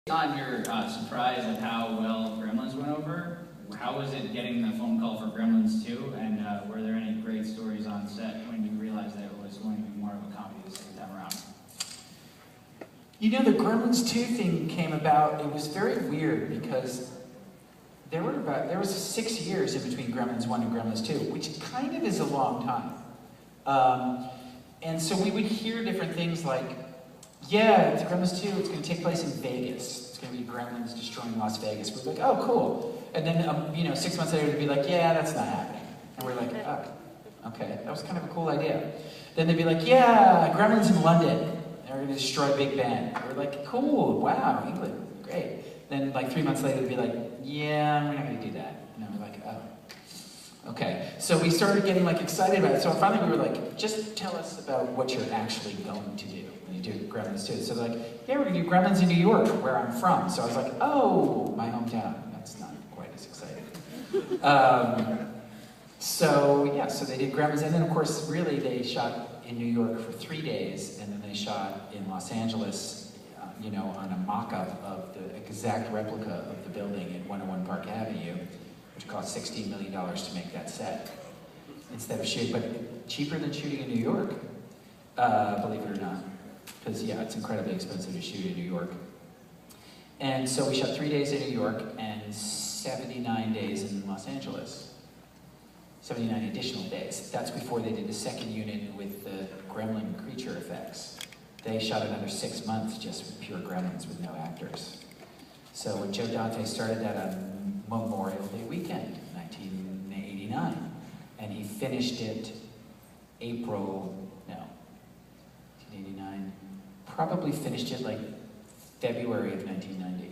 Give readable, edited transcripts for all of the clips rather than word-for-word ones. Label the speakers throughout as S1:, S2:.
S1: On your surprise of how well Gremlins went over, how was it getting the phone call for Gremlins 2? And were there any great stories on set when you realized that it was going to be more of a comedy the second time around?
S2: You know, the Gremlins 2 thing came about, it was very weird because there was 6 years in between Gremlins 1 and Gremlins 2, which kind of is a long time. And so we would hear different things like, yeah, it's Gremlins 2, it's going to take place in Vegas. It's going to be Gremlins destroying Las Vegas. We're like, oh, cool. And then, 6 months later, they'd be like, yeah, that's not happening. And we're like, oh, okay, that was kind of a cool idea. Then they'd be like, yeah, Gremlins in London. They're going to destroy Big Ben. We're like, cool, wow, England, great. Then, 3 months later, they'd be like, yeah, we're not going to do that. And then we're like, oh, okay. So we started getting, excited about it. So finally, we were like, just tell us about what you're actually going to do when you do Gremlins 2. So they're like, yeah, we're going to do Gremlins in New York, where I'm from. So I was like, oh, my hometown. That's not quite as exciting. So they did Gremlins. And then, of course, really, they shot in New York for 3 days, and then they shot in Los Angeles, on a mock-up of the exact replica of the building at 101 Park Avenue, which cost $16 million to make that set, instead of shooting, but cheaper than shooting in New York, believe it or not. Because, yeah, it's incredibly expensive to shoot in New York. And so we shot 3 days in New York and 79 days in Los Angeles. 79 additional days. That's before they did the second unit with the gremlin creature effects. They shot another 6 months just with pure gremlins with no actors. So when Joe Dante started that on Memorial Day weekend, 1989, and he finished it probably finished it February of 1990.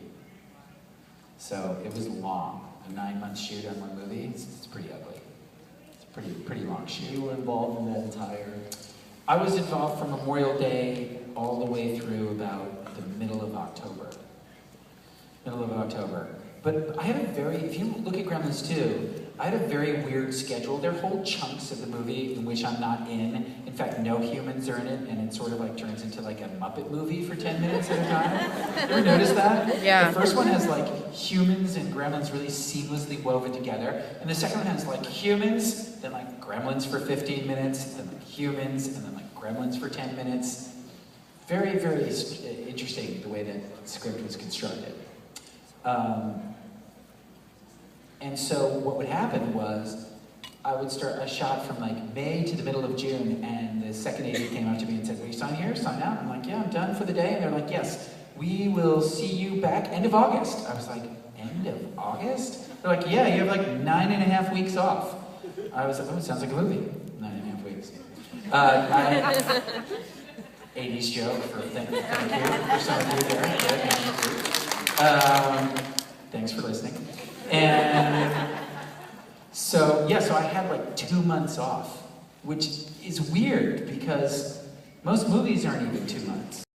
S2: So it was long. A 9-month shoot on one movie, it's pretty ugly. Pretty long shoot.
S3: You were involved in that entire...
S2: I was involved from Memorial Day all the way through about the middle of October. But I had if you look at Gremlins 2, I had a very weird schedule. There are whole chunks of the movie in which I'm not in. In fact, no humans are in it, and it sort of turns into a Muppet movie for 10 minutes at a time. You ever notice that?
S4: Yeah.
S2: The first one has humans and gremlins really seamlessly woven together, and the second one has humans, then gremlins for 15 minutes, then humans, and then gremlins for 10 minutes. Very, very interesting the way that the script was constructed. And so what would happen was I would start a shot from May to the middle of June, and the second AD came up to me and said, will you sign here, sign out? I'm like, yeah, I'm done for the day. And they're like, yes, we will see you back end of August. I was like, end of August? They're like, yeah, you have 9.5 weeks off. I was like, oh, it sounds like a movie. 9.5 weeks. 80s joke for thank you for some of you there. Thanks for listening. And so I had 2 months off, which is weird because most movies aren't even 2 months.